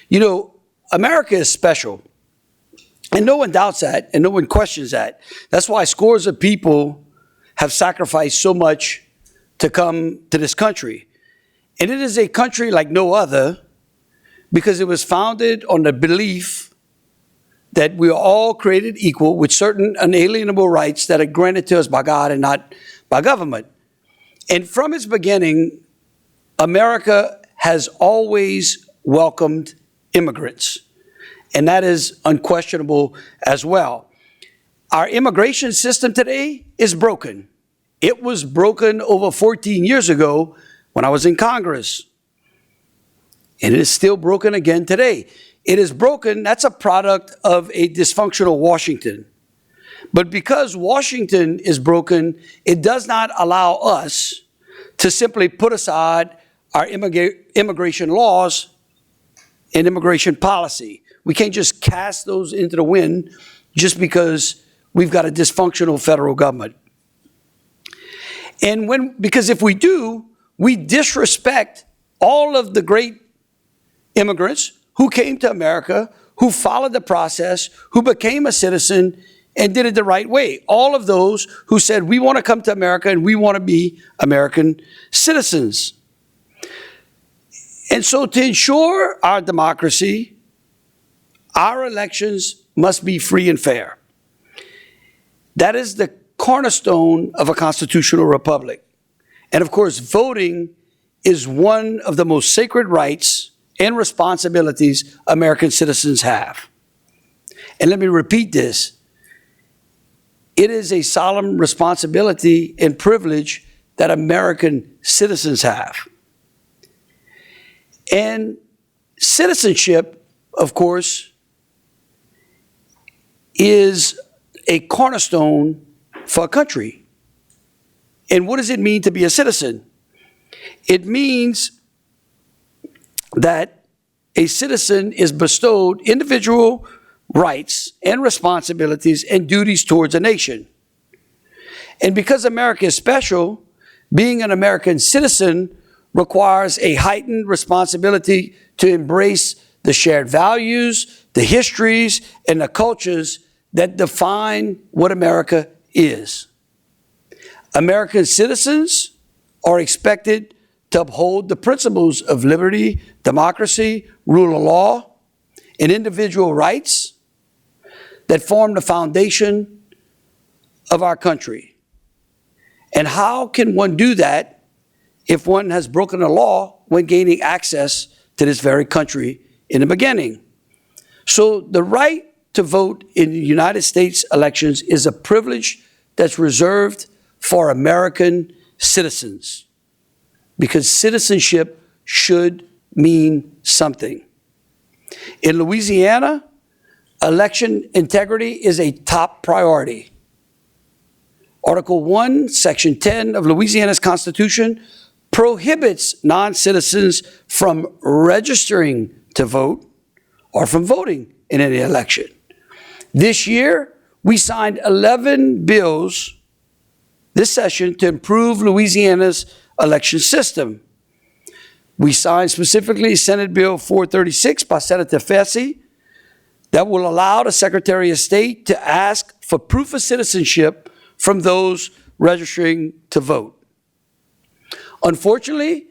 You know, America is special. And no one doubts that, and no one questions that. That's why scores of people have sacrificed so much to come to this country. And it is a country like no other because it was founded on the belief that we are all created equal with certain unalienable rights that are granted to us by God and not by government. And from its beginning, America has always welcomed immigrants. And that is unquestionable as well. Our immigration system today is broken. It was broken over 14 years ago when I was in Congress. And it is still broken again today. It is broken, that's a product of a dysfunctional Washington. But because Washington is broken, it does not allow us to simply put aside our immigration laws and immigration policy. We can't just cast those into the wind just because we've got a dysfunctional federal government. And because if we do, we disrespect all of the great immigrants who came to America, who followed the process, who became a citizen and did it the right way. All of those who said, we want to come to America and we want to be American citizens. And so to ensure our democracy, our elections must be free and fair. That is the cornerstone of a constitutional republic. And of course, voting is one of the most sacred rights and responsibilities American citizens have. And let me repeat this. It is a solemn responsibility and privilege that American citizens have. And citizenship, of course, is a cornerstone for a country. And what does it mean to be a citizen? It means that a citizen is bestowed individual rights and responsibilities and duties towards a nation. And because America is special, being an American citizen requires a heightened responsibility to embrace the shared values, the histories, and the cultures that define what America is. American citizens are expected to uphold the principles of liberty, democracy, rule of law, and individual rights that form the foundation of our country. And how can one do that if one has broken the law when gaining access to this very country in the beginning? So the right to vote in the United States elections is a privilege that's reserved for American citizens, because citizenship should mean something. In Louisiana, election integrity is a top priority. Article 1, Section 10 of Louisiana's Constitution prohibits non-citizens from registering to vote or from voting in any election. This year, we signed 11 bills this session to improve Louisiana's election system. We signed specifically Senate Bill 436 by Senator Fessy that will allow the Secretary of State to ask for proof of citizenship from those registering to vote. Unfortunately,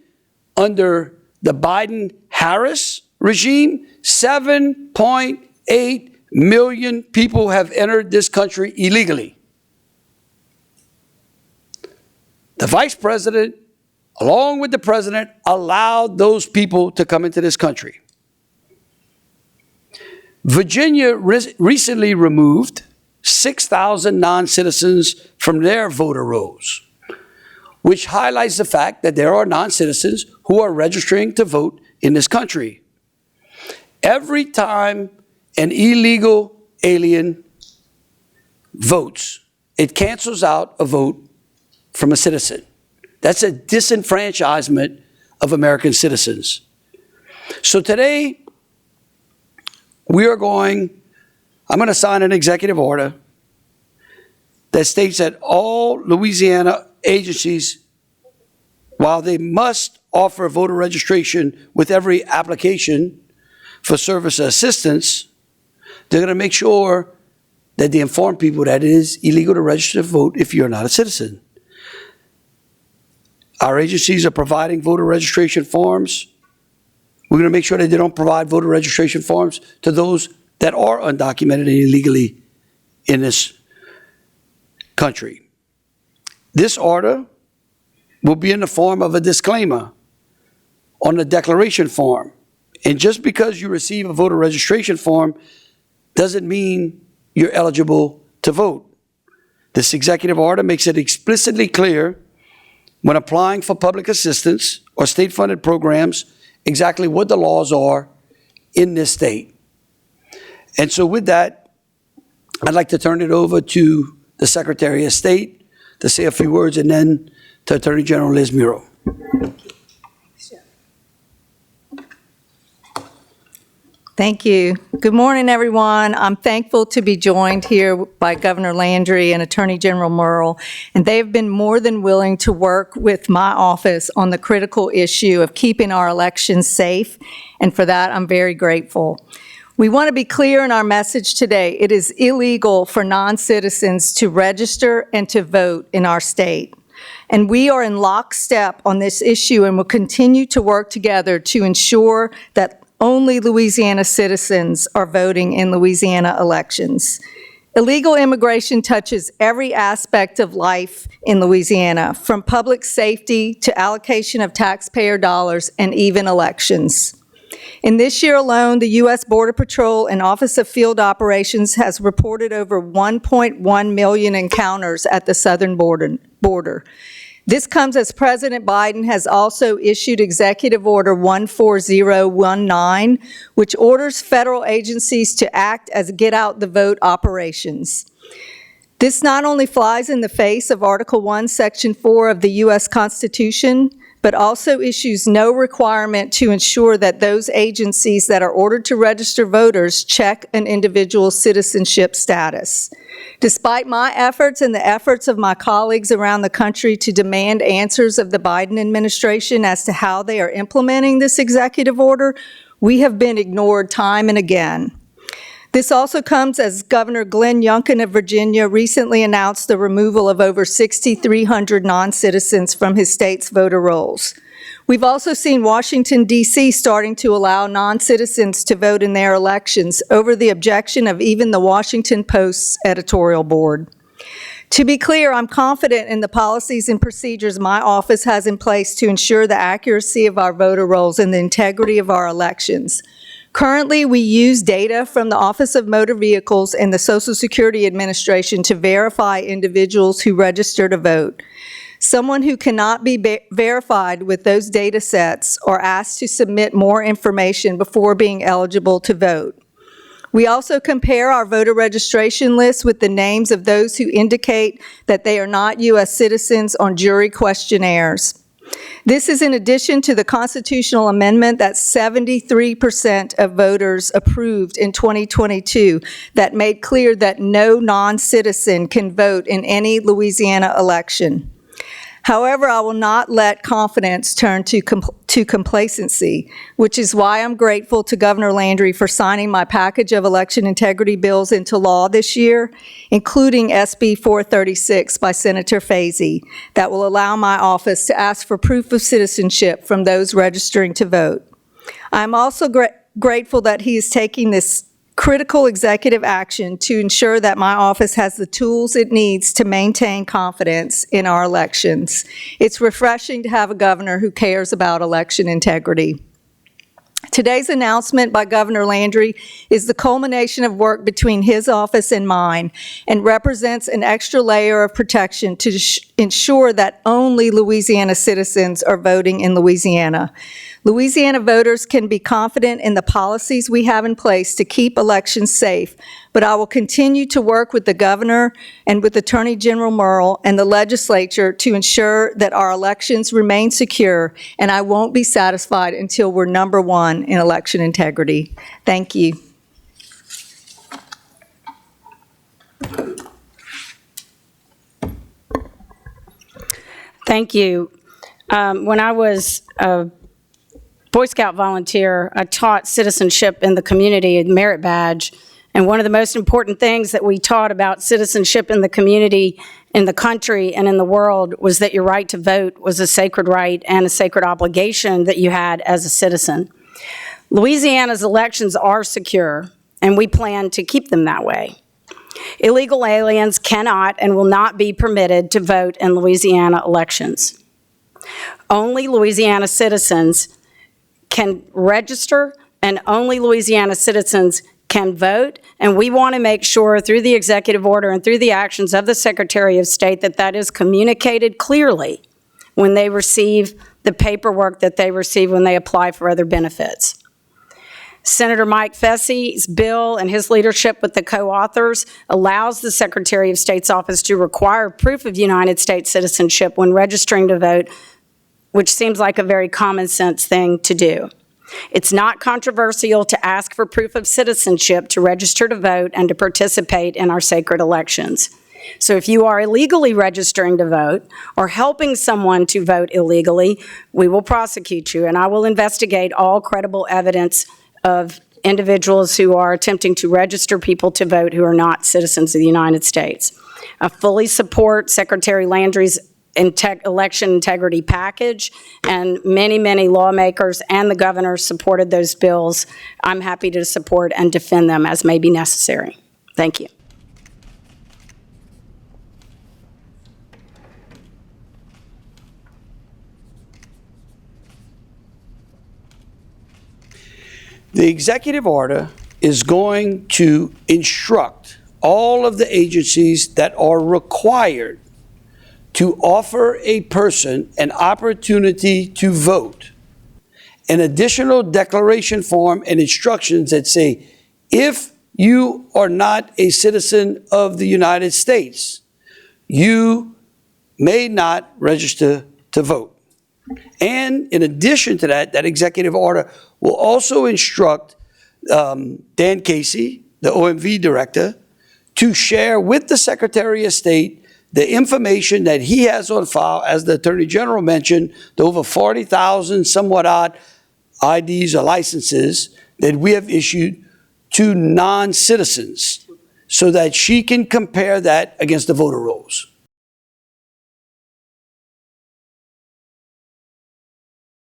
under the Biden-Harris regime, 7.8 million people have entered this country illegally. The vice president, along with the president, allowed those people to come into this country. Virginia recently removed 6,000 non-citizens from their voter rolls, which highlights the fact that there are non-citizens who are registering to vote in this country. Every time an illegal alien votes, it cancels out a vote from a citizen. That's a disenfranchisement of American citizens. So today, I'm going to sign an executive order that states that all Louisiana agencies, while they must offer voter registration with every application, for service or assistance, they're going to make sure that they inform people that it is illegal to register to vote if you're not a citizen. Our agencies are providing voter registration forms. We're going to make sure that they don't provide voter registration forms to those that are undocumented and illegally in this country. This order will be in the form of a disclaimer on the declaration form. And just because you receive a voter registration form doesn't mean you're eligible to vote. This executive order makes it explicitly clear when applying for public assistance or state-funded programs exactly what the laws are in this state. And so with that, I'd like to turn it over to the Secretary of State to say a few words, and then to Attorney General Liz Muro. Thank you. Good morning, everyone. I'm thankful to be joined here by Governor Landry and Attorney General Murrell, and they have been more than willing to work with my office on the critical issue of keeping our elections safe, and for that, I'm very grateful. We want to be clear in our message today. It is illegal for non-citizens to register and to vote in our state. And we are in lockstep on this issue and will continue to work together to ensure that only Louisiana citizens are voting in Louisiana elections. Illegal immigration touches every aspect of life in Louisiana, from public safety to allocation of taxpayer dollars and even elections. In this year alone, the U.S. Border Patrol and Office of Field Operations has reported over 1.1 million encounters at the southern border. This comes as President Biden has also issued Executive Order 14019, which orders federal agencies to act as get-out-the-vote operations. This not only flies in the face of Article 1, Section 4 of the U.S. Constitution, but also issues no requirement to ensure that those agencies that are ordered to register voters check an individual's citizenship status. Despite my efforts and the efforts of my colleagues around the country to demand answers of the Biden administration as to how they are implementing this executive order, we have been ignored time and again. This also comes as Governor Glenn Youngkin of Virginia recently announced the removal of over 6,300 non-citizens from his state's voter rolls. We've also seen Washington, D.C. starting to allow non-citizens to vote in their elections over the objection of even the Washington Post's editorial board. To be clear, I'm confident in the policies and procedures my office has in place to ensure the accuracy of our voter rolls and the integrity of our elections. Currently, we use data from the Office of Motor Vehicles and the Social Security Administration to verify individuals who register to vote. Someone who cannot be verified with those data sets are asked to submit more information before being eligible to vote. We also compare our voter registration list with the names of those who indicate that they are not U.S. citizens on jury questionnaires. This is in addition to the constitutional amendment that 73% of voters approved in 2022 that made clear that no non-citizen can vote in any Louisiana election. However, I will not let confidence turn to complacency, which is why I'm grateful to Governor Landry for signing my package of election integrity bills into law this year, including SB 436 by Senator Fazy, that will allow my office to ask for proof of citizenship from those registering to vote. I'm also grateful that he is taking this critical executive action to ensure that my office has the tools it needs to maintain confidence in our elections. It's refreshing to have a governor who cares about election integrity. Today's announcement by Governor Landry is the culmination of work between his office and mine and represents an extra layer of protection to ensure that only Louisiana citizens are voting in Louisiana. Louisiana voters can be confident in the policies we have in place to keep elections safe, but I will continue to work with the governor and with Attorney General Murrell and the legislature to ensure that our elections remain secure, and I won't be satisfied until we're number one in election integrity. Thank you. Thank you. When I was Boy Scout volunteer, I taught citizenship in the community, a merit badge. And one of the most important things that we taught about citizenship in the community, in the country, and in the world was that your right to vote was a sacred right and a sacred obligation that you had as a citizen. Louisiana's elections are secure, and we plan to keep them that way. Illegal aliens cannot and will not be permitted to vote in Louisiana elections. Only Louisiana citizens can register, and only Louisiana citizens can vote, and we want to make sure through the executive order and through the actions of the Secretary of State that that is communicated clearly when they receive the paperwork that they receive when they apply for other benefits. Senator Mike Fessie's bill and his leadership with the co-authors allows the Secretary of State's office to require proof of United States citizenship when registering to vote, which seems like a very common sense thing to do. It's not controversial to ask for proof of citizenship to register to vote and to participate in our sacred elections. So if you are illegally registering to vote or helping someone to vote illegally, we will prosecute you, and I will investigate all credible evidence of individuals who are attempting to register people to vote who are not citizens of the United States. I fully support Secretary Landry's election integrity package, and many, many lawmakers and the governor supported those bills. I'm happy to support and defend them as may be necessary. Thank you. The executive order is going to instruct all of the agencies that are required to offer a person an opportunity to vote an additional declaration form and instructions that say, if you are not a citizen of the United States, you may not register to vote. And in addition to that, that executive order will also instruct Dan Casey, the OMV director, to share with the Secretary of State the information that he has on file, as the Attorney General mentioned, the over 40,000 somewhat odd IDs or licenses that we have issued to non-citizens, so that she can compare that against the voter rolls.